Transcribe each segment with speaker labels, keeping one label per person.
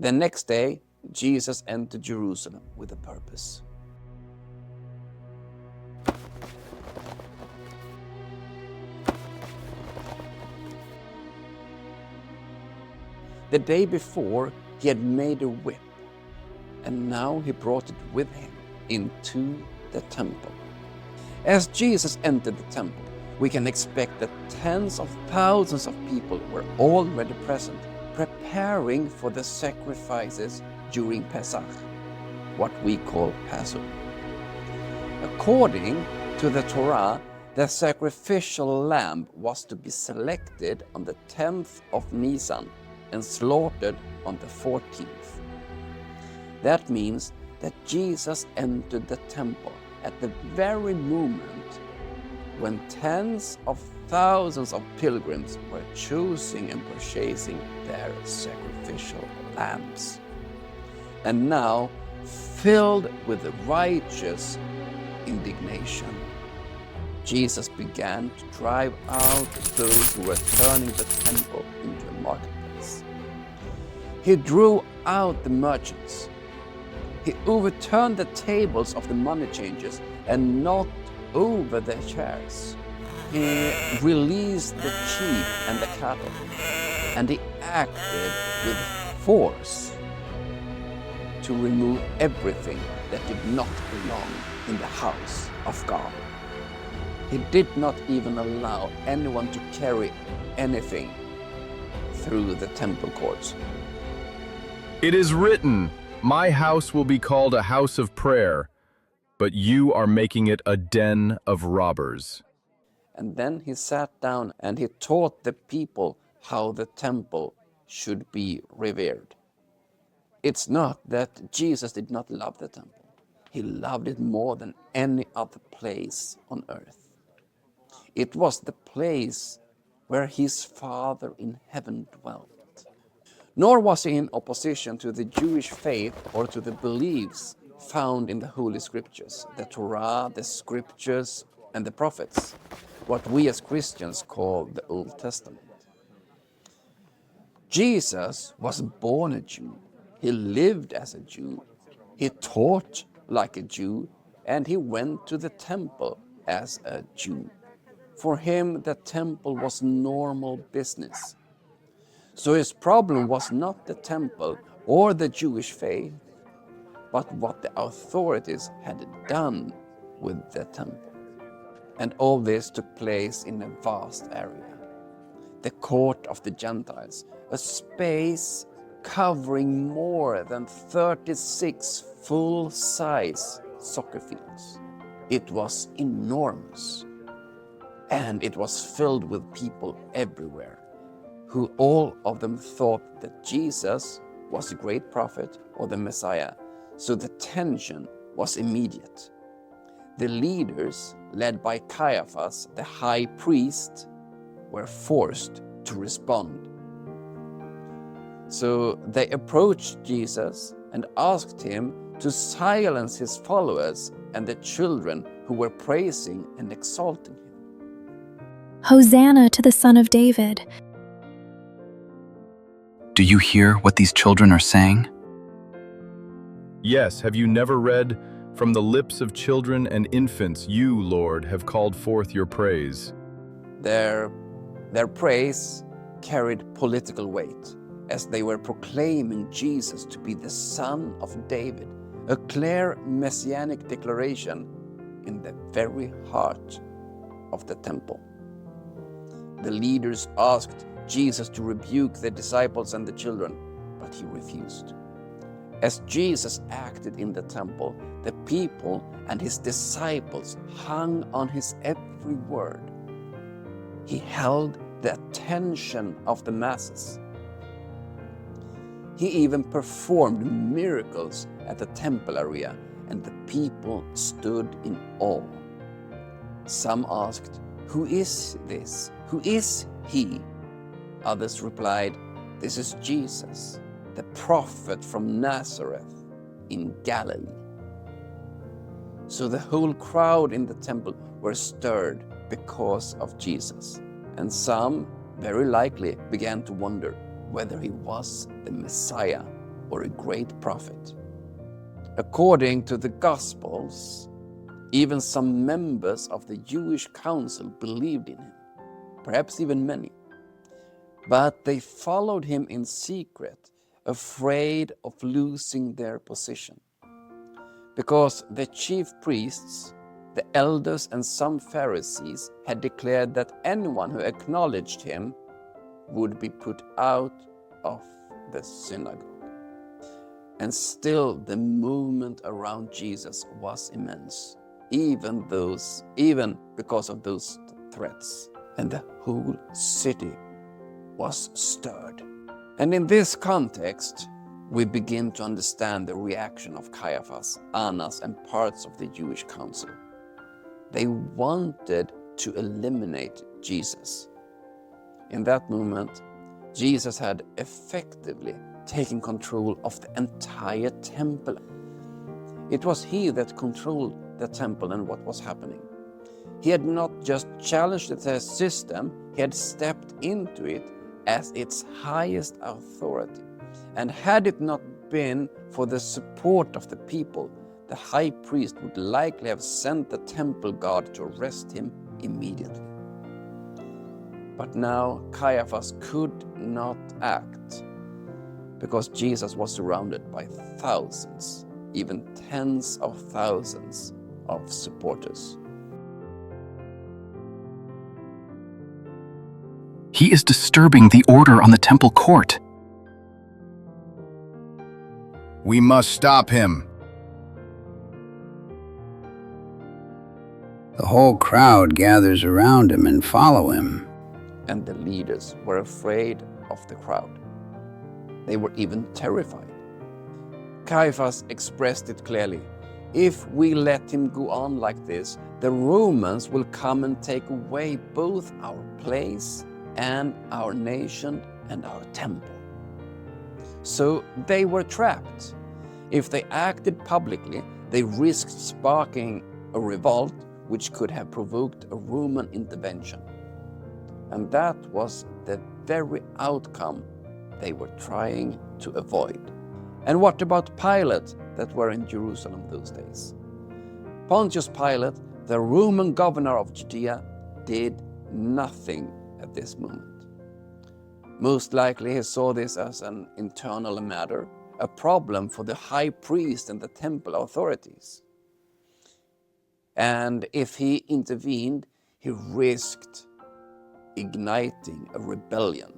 Speaker 1: The next day, Jesus entered Jerusalem with a purpose. The day before, he had made a whip, and now he brought it with him into the temple. As Jesus entered the temple, we can expect that tens of thousands of people were already present, preparing for the sacrifices during Pesach, what we call Passover. According to the Torah, the sacrificial lamb was to be selected on the 10th of Nisan and slaughtered on the 14th. That means that Jesus entered the temple at the very moment when tens of thousands of pilgrims were choosing and purchasing their sacrificial lambs. And now, filled with righteous indignation, Jesus began to drive out those who were turning the temple into a marketplace. He drew out the merchants. He overturned the tables of the money changers and knocked over their chairs. He released the sheep and the cattle, and he acted with force to remove everything that did not belong in the house of God. He did not even allow anyone to carry anything through the temple courts.
Speaker 2: It is written, "My house will be called a house of prayer, but you are making it a den of robbers."
Speaker 1: And then he sat down and he taught the people how the temple should be revered. It's not that Jesus did not love the temple. He loved it more than any other place on earth. It was the place where his Father in heaven dwelt. Nor was he in opposition to the Jewish faith or to the beliefs found in the Holy Scriptures, the Torah, the Scriptures, and the prophets, what we as Christians call the Old Testament. Jesus was born a Jew. He lived as a Jew. He taught like a Jew, and he went to the temple as a Jew. For him, the temple was normal business. So his problem was not the temple or the Jewish faith, but what the authorities had done with the temple. And all this took place in a vast area, the court of the Gentiles, a space covering more than 36 full-size soccer fields. It was enormous, and it was filled with people everywhere, who all of them thought that Jesus was a great prophet or the Messiah, so the tension was immediate. The leaders, led by Caiaphas, the high priest, were forced to respond. So they approached Jesus and asked him to silence his followers and the children who were praising and exalting him.
Speaker 3: Hosanna to the Son of David.
Speaker 4: Do you hear what these children are saying?
Speaker 2: Yes, have you never read, "From the lips of children and infants, you, Lord, have called forth your praise"?
Speaker 1: Their praise carried political weight, as they were proclaiming Jesus to be the Son of David, a clear messianic declaration in the very heart of the temple. The leaders asked Jesus to rebuke the disciples and the children, but he refused. As Jesus acted in the temple, the people and his disciples hung on his every word. He held the attention of the masses. He even performed miracles at the temple area, and the people stood in awe. Some asked, "Who is this? Who is he?" Others replied, "This is Jesus, the prophet from Nazareth in Galilee." So the whole crowd in the temple were stirred because of Jesus, and some, very likely, began to wonder whether he was the Messiah or a great prophet. According to the Gospels, even some members of the Jewish council believed in him, perhaps even many. But they followed him in secret, afraid of losing their position. Because the chief priests, the elders, and some Pharisees had declared that anyone who acknowledged him would be put out of the synagogue. And still the movement around Jesus was immense, even because of those threats. And the whole city was stirred. And in this context, we begin to understand the reaction of Caiaphas, Annas, and parts of the Jewish council. They wanted to eliminate Jesus. In that moment, Jesus had effectively taken control of the entire temple. It was he that controlled the temple and what was happening. He had not just challenged the system, he had stepped into it as its highest authority. And had it not been for the support of the people, the high priest would likely have sent the temple guard to arrest him immediately. But now Caiaphas could not act because Jesus was surrounded by thousands, even tens of thousands of supporters.
Speaker 4: He is disturbing the order on the temple court.
Speaker 2: We must stop him.
Speaker 3: The whole crowd gathers around him and follow him.
Speaker 1: And the leaders were afraid of the crowd. They were even terrified. Caiaphas expressed it clearly. If we let him go on like this, the Romans will come and take away both our place and our nation and our temple. So they were trapped. If they acted publicly, they risked sparking a revolt which could have provoked a Roman intervention. And that was the very outcome they were trying to avoid. And what about Pilate that were in Jerusalem those days? Pontius Pilate, the Roman governor of Judea, did nothing at this moment. Most likely he saw this as an internal matter, a problem for the high priest and the temple authorities. And if he intervened, he risked igniting a rebellion.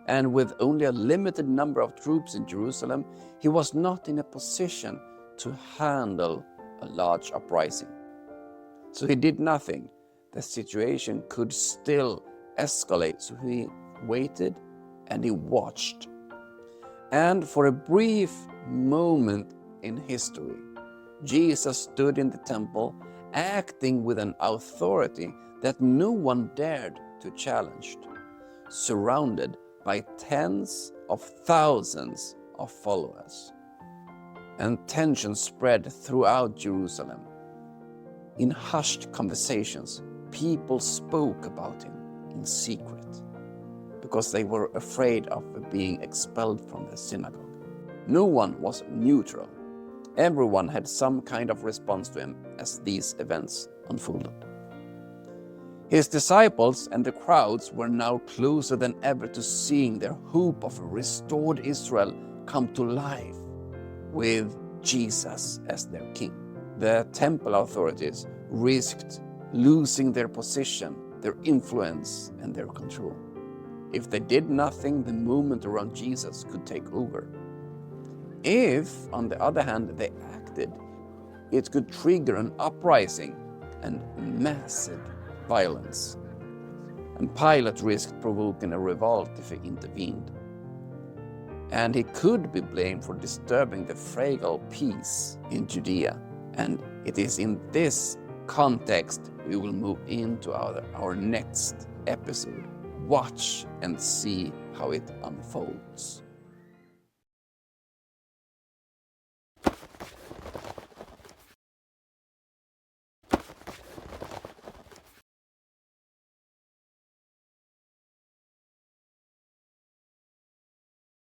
Speaker 1: And with only a limited number of troops in Jerusalem, he was not in a position to handle a large uprising. So he did nothing. The situation could still escalate. So he waited and he watched. And for a brief moment in history, Jesus stood in the temple, acting with an authority that no one dared to challenge, surrounded by tens of thousands of followers. And tension spread throughout Jerusalem. In hushed conversations, people spoke about him in secret because they were afraid of being expelled from the synagogue. No one was neutral. Everyone had some kind of response to him as these events unfolded. His disciples and the crowds were now closer than ever to seeing their hope of a restored Israel come to life with Jesus as their king. The temple authorities risked losing their position, their influence, and their control. If they did nothing, the movement around Jesus could take over. If, on the other hand, they acted, it could trigger an uprising and massive violence. And Pilate risked provoking a revolt if he intervened. And he could be blamed for disturbing the fragile peace in Judea. And it is in this context we will move into our next episode. Watch and see how it unfolds.